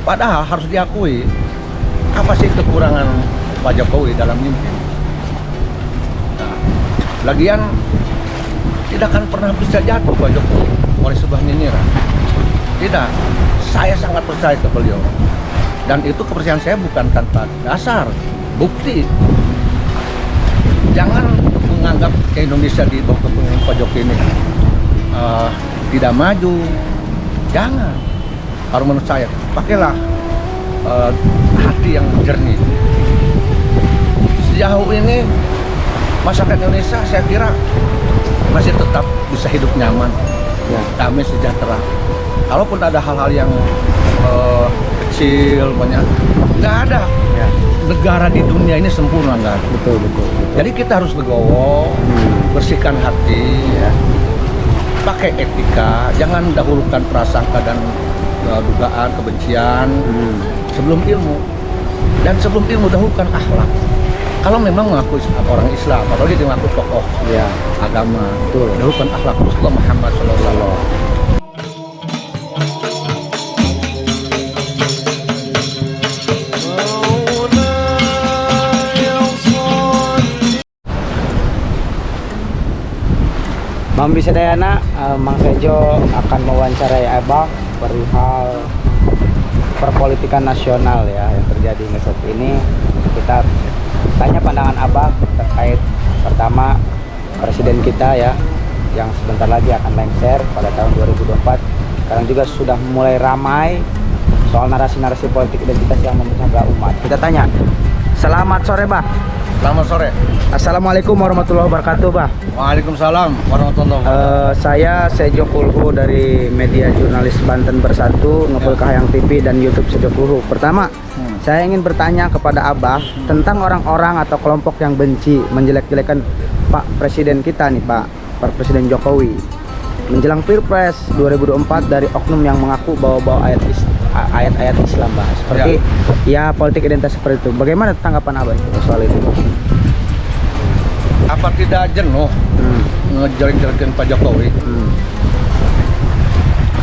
Padahal harus diakui, apa sih kekurangan Pak Jokowi dalam mimpin? Nah, lagian tidak akan pernah bisa jatuh Pak Jokowi oleh sebuah nyinyiran. Tidak, saya sangat percaya ke beliau. Dan itu kepercayaan saya bukan tanpa dasar, bukti. Jangan menganggap Indonesia di bawah kepemimpinan Pak Jokowi ini tidak maju. Jangan. Kalau menurut saya, pakailah hati yang jernih. Sejauh ini masyarakat Indonesia saya kira masih tetap bisa hidup nyaman, damai, sejahtera. Kalaupun ada hal-hal yang kecil, banyak, nggak ada. Negara di dunia ini sempurna, nggak ada. Betul. Jadi kita harus legowo, bersihkan hati, pakai etika, jangan dahulukan prasangka dan dugaan kebencian sebelum ilmu. Dan sebelum ilmu dahulukan akhlak. Kalau memang mengaku orang Islam, apalagi dia mengaku tokoh agama, dahulukan akhlak Rasulullah Muhammad SAW. Bang Bisadayana, Mang Sejo akan mewawancarai Abang perihal perpolitikan nasional ya yang terjadi saat ini. Kita tanya pandangan Abang terkait pertama presiden kita ya yang sebentar lagi akan lengser pada tahun 2024. Sekarang juga sudah mulai ramai soal narasi-narasi politik identitas yang memecah belah umat. Kita tanya. Selamat sore, Bah. Selamat sore. Assalamualaikum warahmatullahi wabarakatuh, Bah. Waalaikumsalam warahmatullahi wabarakatuh. Saya Sejo Kulhu dari media jurnalis Banten Bersatu, Ngepul Kahayang TV dan YouTube Sejo Kulhu. Pertama, saya ingin bertanya kepada Abah tentang orang-orang atau kelompok yang benci menjelek-jelekan Pak Presiden kita nih, Pak Presiden Jokowi. Menjelang Pilpres 2024 dari oknum yang mengaku bawa-bawa ayat-ayat Islam, Bah. Seperti ya politik identitas seperti itu. Bagaimana tanggapan Abah soal itu? Apa tidak jenuh ngejelek-jelekin Pak Jokowi?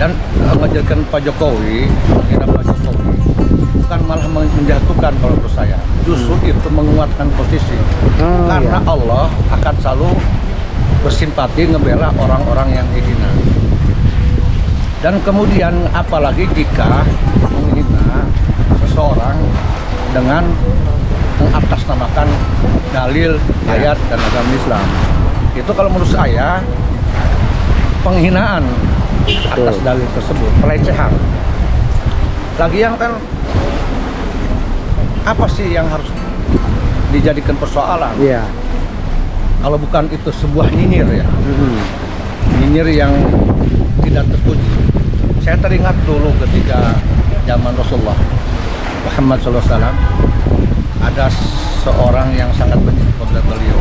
Dan ngejelekkan Pak Jokowi, menghina Pak Jokowi, bukan malah menjatuhkan kalau menurut saya. Justru itu menguatkan posisi. Karena Allah akan selalu bersimpati ngebela orang-orang yang dihina. Dan kemudian apalagi jika menghina seseorang dengan mengatasnamakan dalil, ayat, dan agama Islam, itu kalau menurut saya penghinaan atas dalil tersebut, pelecehan. Lagian kan apa sih yang harus dijadikan persoalan? Kalau bukan itu sebuah nyinyir ya, nyinyir yang tidak terpuji. Saya teringat dulu ketika zaman Rasulullah Muhammad SAW, ada seorang yang sangat benci kepada beliau.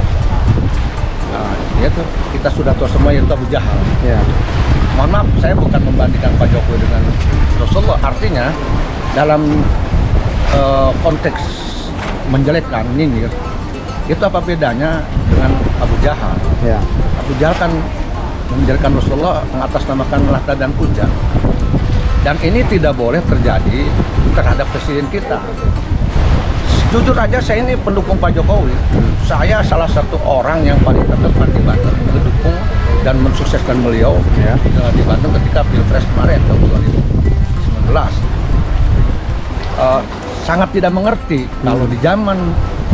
Nah, itu kita sudah tahu semua, yaitu Abu Jahal. Mohon maaf, saya bukan membandingkan Pak Jokowi dengan Rasulullah. Artinya dalam konteks menjelekkan, nyinyir, itu apa bedanya dengan Abu Jahal? Abu Jahal kan menjelekkan Rasulullah, mengatasnamakan Lata dan Uzza. Dan ini tidak boleh terjadi terhadap presiden kita. Jujur aja, saya ini pendukung Pak Jokowi. Saya salah satu orang yang paling terdepan di Banten mendukung dan mensukseskan beliau di Banten ketika Pilpres kemarin tahun 2019. Sangat tidak mengerti kalau di zaman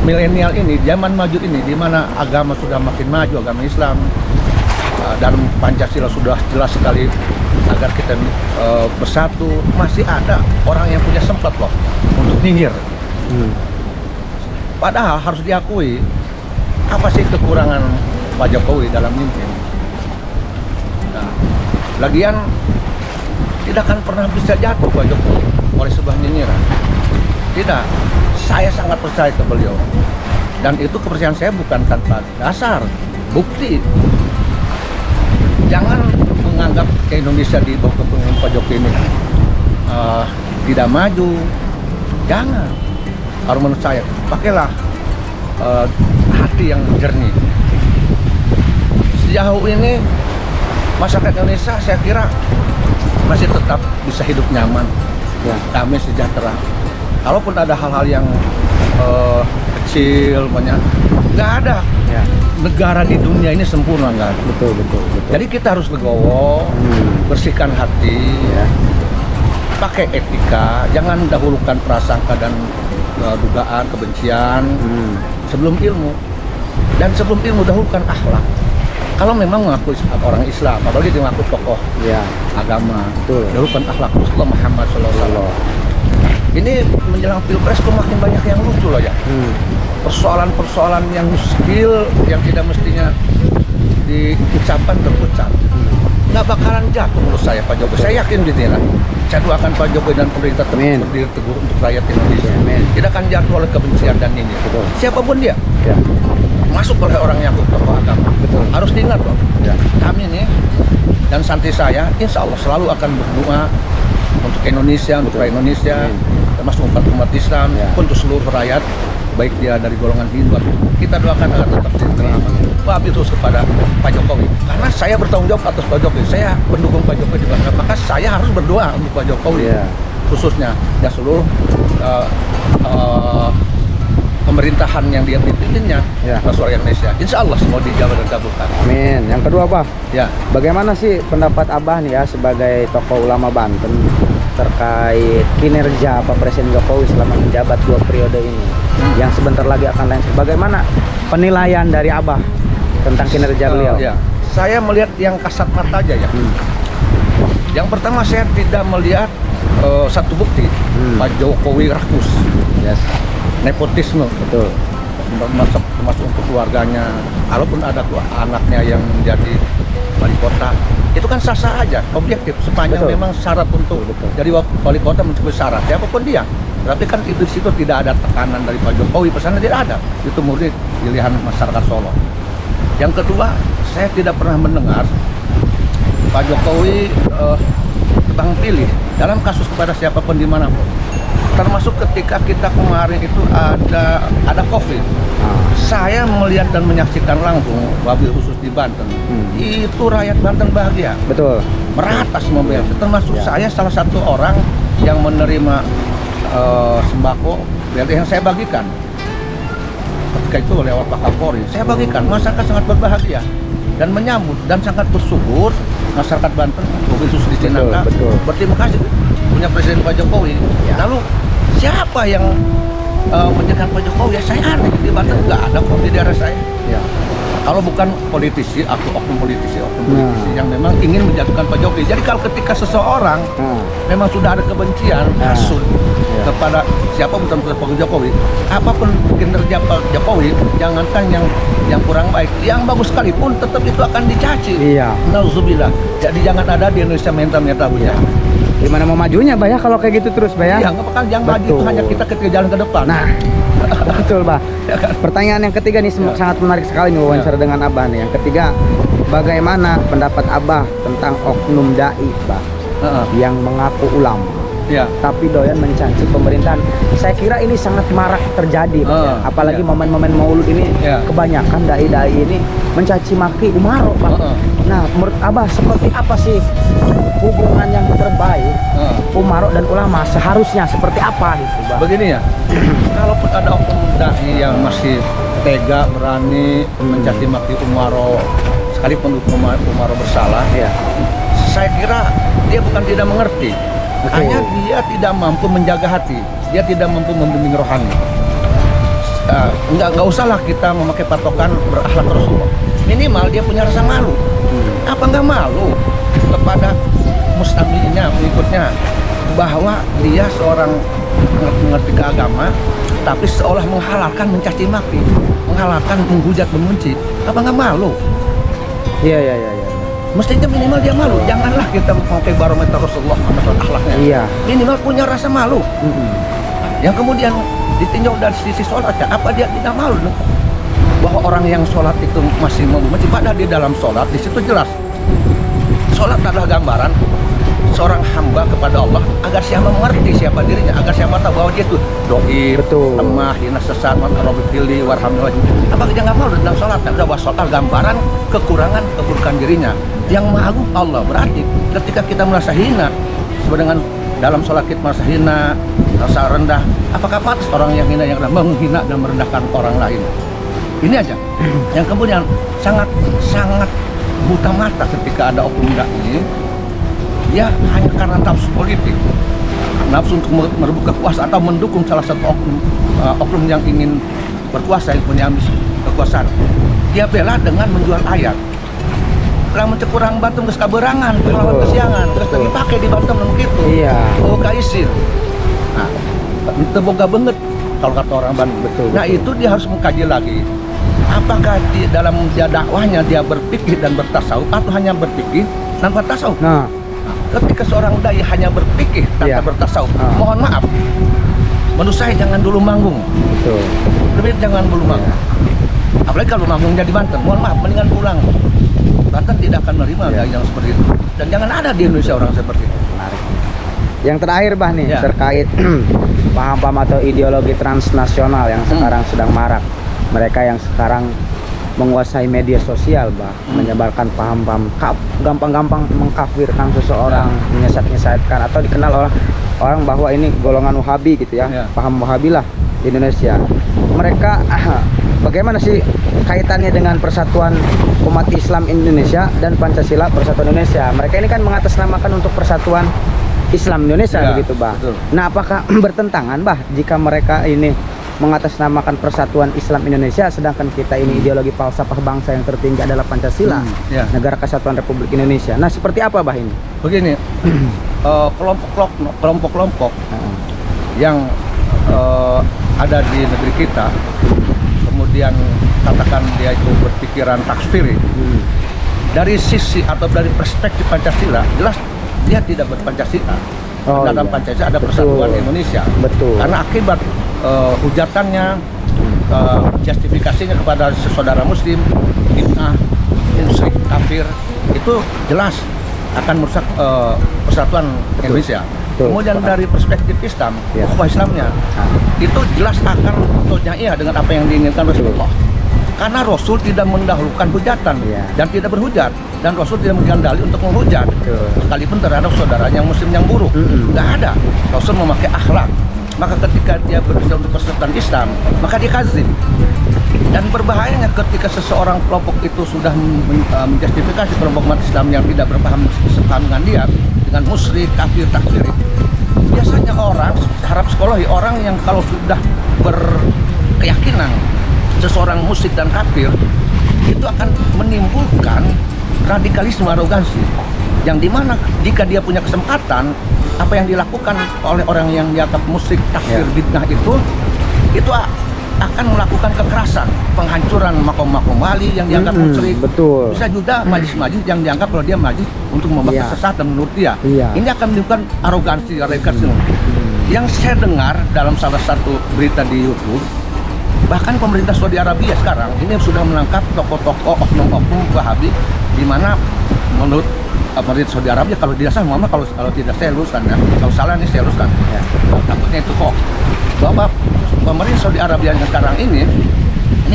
milenial ini, zaman maju ini, di mana agama sudah makin maju, agama Islam dan Pancasila sudah jelas sekali agar kita bersatu, masih ada orang yang punya sempat loh untuk nyinyir. Padahal harus diakui, apa sih kekurangan Pak Jokowi dalam mimpin? Nah, lagian tidak akan pernah bisa jatuh Pak Jokowi oleh sebuah nyinyiran. Tidak, saya sangat percaya ke beliau. Dan itu kepercayaan saya bukan tanpa dasar, bukti. Jangan menganggap Indonesia di bawah kepemimpinan Pak Jokowi ini tidak maju. Jangan. Kalau menurut saya, pakailah hati yang jernih. Sejauh ini masyarakat Indonesia saya kira masih tetap bisa hidup nyaman, Ya. damai sejahtera. Kalaupun ada hal-hal yang kecil, banyak, nggak ada. Ya. Negara di dunia ini sempurna, nggak ada. Betul. Jadi kita harus legowo, bersihkan hati, Ya. pakai etika, jangan dahulukan prasangka dan dugaan kebencian sebelum ilmu. Dan sebelum ilmu dahulukan akhlak. Kalau memang mengaku orang Islam, apalagi dia mengaku tokoh Ya. agama, Betul. dahulukan akhlak Rasulullah Muhammad SAW. Ini menjelang pilpres kok makin banyak yang lucu loh ya. Persoalan-persoalan yang skill yang tidak mestinya diucapkan terucap. Nggak bakalan jatuh menurut saya Pak Jokowi. Saya yakin gitu ya. Saya doakan Pak Jokowi dan pemerintah Amin. berdiri teguh untuk rakyat Indonesia. Amin. Tidak akan jatuh oleh kebencian dan ini. Betul. Siapapun dia, Ya. masuk oleh orang yang tokoh agama. Betul. Harus diingat loh. Ya. Kami nih dan santri saya, insya Allah selalu akan berdoa untuk Indonesia, untuk rakyat Indonesia, termasuk umat Islam, Ya. untuk seluruh rakyat, baik dia dari golongan Hindu. Kita doakan agar tetap selamat. Wabil terus kepada Pak Jokowi, karena saya bertanggung jawab atas Pak Jokowi. Saya pendukung Pak Jokowi juga, maka saya harus berdoa untuk Pak Jokowi, Ya. khususnya dan seluruh pemerintahan yang dia pimpinnya, Ya. rakyat Indonesia. Insya Allah semua dijawab dan dikabulkan. Amin. Yang kedua, Pak, Ya. bagaimana sih pendapat Abah nih ya sebagai tokoh ulama Banten terkait kinerja Pak Presiden Jokowi selama menjabat 2 periode ini yang sebentar lagi akan lengser? Bagaimana penilaian dari Abah tentang kinerja beliau? Ya. Saya melihat yang kasat mata aja ya. Yang pertama saya tidak melihat satu bukti Pak Jokowi rakus, Yes. nepotisme, Betul. termasuk untuk keluarganya. Kalaupun ada anaknya yang menjadi wali kota, itu kan sah-sah aja, objektif sepanjang Betul. memang syarat untuk jadi wali kota mencukupi syarat siapapun dia. Tapi kan itu di situ tidak ada tekanan dari Pak Jokowi, pesannya tidak ada. Itu murni pilihan masyarakat Solo. Yang kedua, saya tidak pernah mendengar Pak Jokowi tebang pilih dalam kasus kepada siapapun dimanapun. Termasuk ketika kita kemarin itu ada COVID. Saya melihat dan menyaksikan langsung, wabil khusus di Banten, itu rakyat Banten bahagia, Betul. merata semua bayar. Termasuk Ya. saya salah satu orang yang menerima sembako BLT yang saya bagikan. Ketika itu lewat Pak Kapolri, saya bagikan. Masyarakat sangat berbahagia dan menyambut dan sangat bersyukur masyarakat Banten, wabil khusus di Cinangka, Betul. berterima kasih punya Presiden Pak Jokowi. Ya. Lalu siapa yang menjadikan Pak Jokowi? Ya saya aneh, di Banten nggak ada kok di daerah saya. Ya. Kalau bukan politisi atau oknum politisi Nah. yang memang ingin menjatuhkan Pak Jokowi. Jadi kalau ketika seseorang memang sudah ada kebencian, Nah. hasut Ya. kepada siapa bukan Pak Jokowi, apapun kinerja Pak Jokowi, jangankan yang kurang baik, yang bagus sekalipun tetap itu akan dicaci. Iya. Nauzubillah. Jadi jangan ada di Indonesia mental-mental punya. Gimana mau majunya, Bah ya, kalau kayak gitu terus, Bah ya? Ya, nggak bakal yang maju itu Betul. hanya kita ketika jalan ke depan. Nah, betul, Bah. Pertanyaan yang ketiga nih sangat menarik sekali nih wawancara dengan Abah nih. Yang ketiga, bagaimana pendapat Abah tentang oknum dai, Bah, Heeh. yang mengaku ulama Ya. tapi doyan mencaci pemerintahan? Saya kira ini sangat marak terjadi, Bah, ya. Apalagi iya. momen-momen Maulud ini, Iya. kebanyakan dai-dai ini mencaci maki Umaro, Bah. Heeh. Nah, menurut Abah seperti apa sih hubungan yang terbaik Heeh. Umaro dan ulama, seharusnya seperti apa gitu, Bah? Begini ya, kalaupun ada oknum dai yang masih tega, berani mencaci maki Umaro, sekalipun Umaro bersalah, Iya. saya kira dia bukan tidak mengerti, Oke. hanya dia tidak mampu menjaga hati, dia tidak mampu membimbing rohani. Nggak usahlah kita memakai patokan berakhlak Rasulullah. Minimal dia punya rasa malu. Apa nggak malu kepada mustaminya, pengikutnya, bahwa dia seorang mengerti keagama, tapi seolah menghalalkan mencaci maki, menghalalkan menghujat, membenci. Apa nggak malu? Iya. Mestinya minimal dia malu. Janganlah kita memakai barometer Rasulullah masalah akhlaknya. Iya. Minimal punya rasa malu. Yang kemudian ditinjau dari sisi sholatnya, apa dia tidak malu bahwa orang yang sholat itu masih membenci? Padahal di dalam sholat di situ jelas sholat adalah gambaran seorang hamba kepada Allah agar siapa mengerti siapa dirinya, agar siapa tahu bahwa dia itu doi, Betul. lemah, hina, sesat, rabbil warhamni. Apa dia nggak malu dalam sholatnya? Udah bahwa sholat gambaran kekurangan, keburukan dirinya. Yang maha agung Allah. Berarti ketika kita merasa hina dengan dalam sholat kita merasa hina, merasa rendah. Apakah pantas orang yang hina yang rendah menghina dan merendahkan orang lain? Ini aja. Yang kemudian sangat buta mata ketika ada oknum ini, dia hanya karena nafsu politik, nafsu untuk merebut kekuasaan atau mendukung salah satu oknum yang ingin berkuasa, yang punya ambisi kekuasaan. Dia bela dengan menjual ayat. Kurang mencekurang Banten geus kaberangan, lawan kesiangan, terus dipakai di Banten begitu. Iya. Oh kaisir. Nah, itu boga banget kalau kata orang Bandung. Betul. Nah, itu dia harus mengkaji lagi. Apakah di dalam dakwahnya dia berpikir dan bertasawuf atau hanya berpikir dan bertasawuf? Nah, ketika seorang dai hanya berpikir tanpa bertasawuf, mohon maaf, menurut saya jangan dulu manggung. betul. Lebih jangan dulu manggung. Apalagi kalau manggungnya di Banten, mohon maaf, mendingan pulang. Banten tidak akan menerima dai yang seperti itu. Dan jangan ada di Indonesia orang seperti itu. Menarik. Yang terakhir bah nih, Ya. terkait paham-paham atau ideologi transnasional yang sekarang sedang marak. Mereka yang sekarang menguasai media sosial, bah, menyebarkan paham-paham gampang-gampang mengkafirkan seseorang, menyesat-nyesatkan atau dikenal orang bahwa ini golongan Wahabi gitu ya, Ya. paham Wahabi lah di Indonesia. Mereka bagaimana sih kaitannya dengan persatuan umat Islam Indonesia dan Pancasila Persatuan Indonesia? Mereka ini kan mengatasnamakan untuk persatuan Islam Indonesia, Ya, begitu, bah. betul. Nah, apakah bertentangan, bah, jika mereka ini mengatasnamakan persatuan Islam Indonesia, sedangkan kita ini ideologi falsafah bangsa yang tertinggi adalah Pancasila, Ya. Negara Kesatuan Republik Indonesia. Nah, seperti apa, bah, ini? Begini, kelompok-kelompok yang ada di negeri kita, kemudian katakan dia itu berpikiran takfiri, dari sisi atau dari perspektif Pancasila, jelas dia tidak berpancasila. Oh, Dalam iya. Pancasila ada Betul. persatuan Indonesia. Betul. Karena akibat hujatannya, justifikasinya kepada saudara Muslim, fitnah, musyrik, kafir, itu jelas akan merusak persatuan Indonesia. Betul. Kemudian dari perspektif Islam, Ya. ukhuwah Islamnya, itu jelas akan iya dengan apa yang diinginkan Rasulullah. Karena Rasul tidak mendahulukan hujatan Ya. dan tidak berhujat, dan Rasul tidak memberikan dalil untuk menghujat. Betul. Sekalipun terhadap saudara yang Muslim yang buruk, nggak ada. Rasul memakai akhlak. Maka ketika dia berusaha untuk persatuan Islam, maka dia kazib. Dan berbahayanya ketika seseorang kelompok itu sudah menjustifikasi kelompok umat Islam yang tidak sepaham dengan dia, dengan musyrik, kafir, takfir. Biasanya orang harap psikologi, orang yang kalau sudah berkeyakinan seseorang musyrik dan kafir, itu akan menimbulkan radikalisme, arogansi, yang dimana jika dia punya kesempatan, apa yang dilakukan oleh orang yang dianggap musyrik, takfir, bid'ah itu akan melakukan kekerasan, penghancuran makom-makom wali yang dianggap musyrik. Betul. Bisa juga majlis-majlis yang dianggap kalau dia majlis untuk membuat kesesatan menurut dia. Ini akan menimbulkan arogansi, radikalisme. Yang saya dengar dalam salah satu berita di YouTube, bahkan pemerintah Saudi Arabia sekarang ini sudah menangkap tokoh-tokoh oknum-oknum Wahabi, di mana menurut pemerintah Saudi Arabia, kalau tidak salah, kalau tidak saya luruskan ya, kalau salah ini saya luruskan ya, takutnya itu kok, bahwa pemerintah Saudi Arabia yang sekarang ini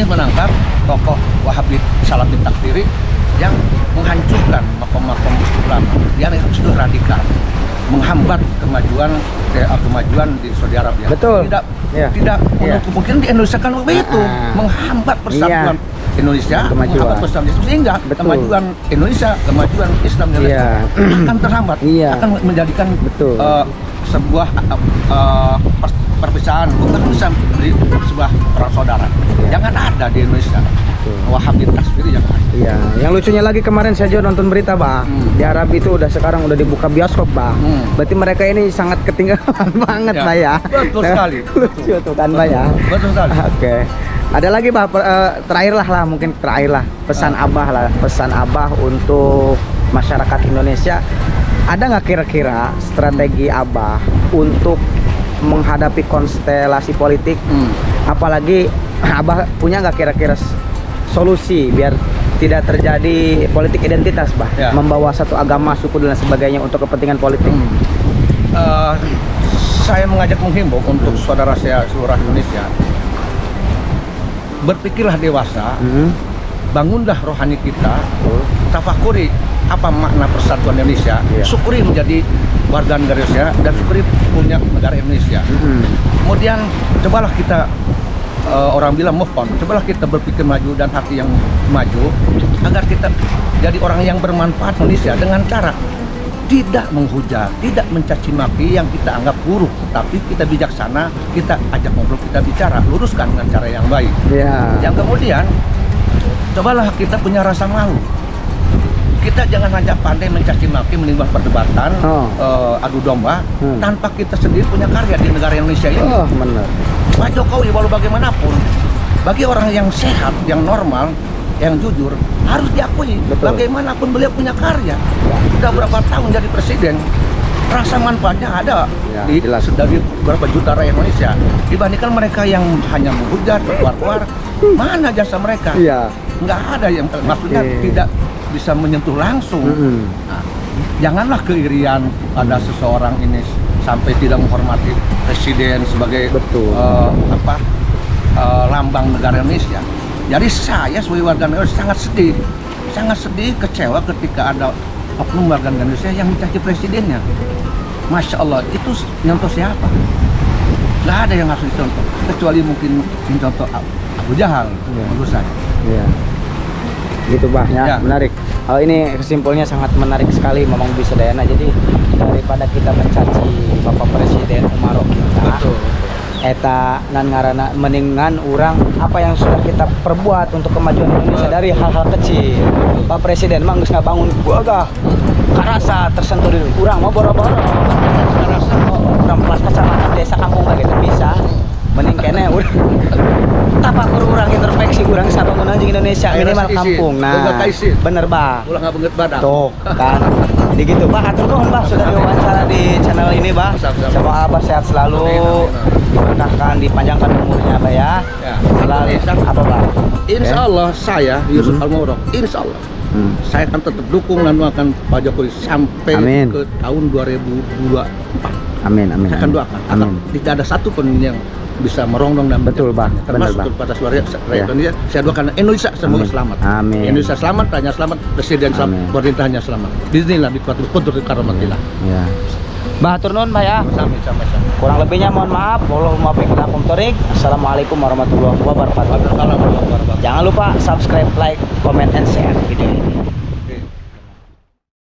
menangkap tokoh Wahabi Salafi takfiri yang menghancurkan makom-makom ulama, yang sudah radikal, menghambat kemajuan di Saudi Arabia. Betul. Tidak mungkin di Indonesia kan begitu, menghambat persatuan Indonesia, menghambat persatuan Islam, sehingga kemajuan Indonesia, kemajuan Islam Indonesia akan terhambat, akan menjadikan sebuah perpecahan, bukan bisa beri sebuah perang saudara. Jangan ada di Indonesia. Wahabi takfiri yang ada. Iya, yang lucunya lagi kemarin saya juga nonton berita, Bah. Di Arab itu sekarang udah dibuka bioskop, Bah. Berarti mereka ini sangat ketinggalan banget, Bah ya. Betul sekali. Lucu tuh kan, Bah ya. Betul sekali. Oke. Ada lagi, Bah, terakhir lah mungkin pesan Abah untuk masyarakat Indonesia. Ada nggak kira-kira strategi Abah untuk menghadapi konstelasi politik? Apalagi Abah punya nggak kira-kira solusi biar tidak terjadi politik identitas, Bah, membawa satu agama, suku dan sebagainya untuk kepentingan politik? Saya mengajak menghimbau untuk saudara saya seluruh Indonesia, berpikirlah dewasa, bangunlah rohani kita, tafakuri apa makna persatuan Indonesia, syukuri menjadi warga negara Indonesia dan seperti punya negara Indonesia. Kemudian cobalah kita orang bilang move on, cobalah kita berpikir maju dan hati yang maju agar kita jadi orang yang bermanfaat Indonesia dengan cara tidak menghujat, tidak mencaci maki yang kita anggap buruk, tapi kita bijaksana, kita ajak ngobrol, kita bicara, luruskan dengan cara yang baik. Yang kemudian cobalah kita punya rasa malu. Kita jangan hanya pandai mencaci maki, menimbang perdebatan, adu domba, tanpa kita sendiri punya karya di negara Indonesia ini. Benar. Pak Jokowi walau bagaimanapun, bagi orang yang sehat, yang normal, yang jujur, harus diakui. Betul. Bagaimanapun beliau punya karya. Sudah berapa tahun jadi presiden, rasa manfaatnya ada jelas. dari berapa juta rakyat Indonesia. Dibandingkan mereka yang hanya menghujat, keluar-keluar, mana jasa mereka? Nggak ada yang maksudnya tidak bisa menyentuh langsung. Nah, janganlah keirian pada seseorang ini sampai tidak menghormati presiden sebagai lambang negara Indonesia. Jadi saya sebagai warga negara sangat sedih, kecewa ketika ada oknum warga negara Indonesia yang mencaci presidennya. Masya Allah, itu nyontoh siapa? Nggak ada yang harus dicontoh, kecuali mungkin mencontoh Abu Jahal menurut saya. Gitu Bah, menarik. Ini kesimpulannya sangat menarik sekali Mamang Bisadayana. Jadi daripada kita mencaci Bapak Presiden Umaro kita, eta nan ngaranna mendingan orang apa yang sudah kita perbuat untuk kemajuan Indonesia dari hal-hal kecil. Pak Presiden mah geus ngabangun gagah karasa tersentuh di urang mah boro-boro karasa urang kelas kecamatan desa kampung lagi teu bisa mending kene urang tapakur urang introspeksi urang sabangun anjing Indonesia minimal kampung. Nah bener Bah, ulah ngabeungeut badak tuh kan. Jadi gitu Bah, atur nuhun Bah sudah diwawancara di channel ini Bah. Semoga Abah sehat selalu, diberkahkan, dipanjangkan umurnya Bah ya. Selalu apa Bah? Insya Allah saya Yusuf Al-Mawrok, insya Allah saya akan tetap dukung dan doakan Pak Jokowi sampai ke tahun 2024. Amin. Saya akan doakan. Amin. Tidak ada satu pun yang bisa merongrong dan betul Bah, termasuk kepada suara rakyat Indonesia. Saya doakan Indonesia semoga selamat. Amin. Indonesia selamat, rakyatnya selamat, presiden selamat, pemerintahnya selamat. Bismillah bikuatul qudrati karamatillah. Ya. Bah, atur nuhun Bah ya. Sama-sama. Kurang lebihnya mohon maaf. Wallahu muwaffiq ila aqwamit thoriq. Assalamualaikum warahmatullahi wabarakatuh. Jangan lupa subscribe, like, comment, and share video ini.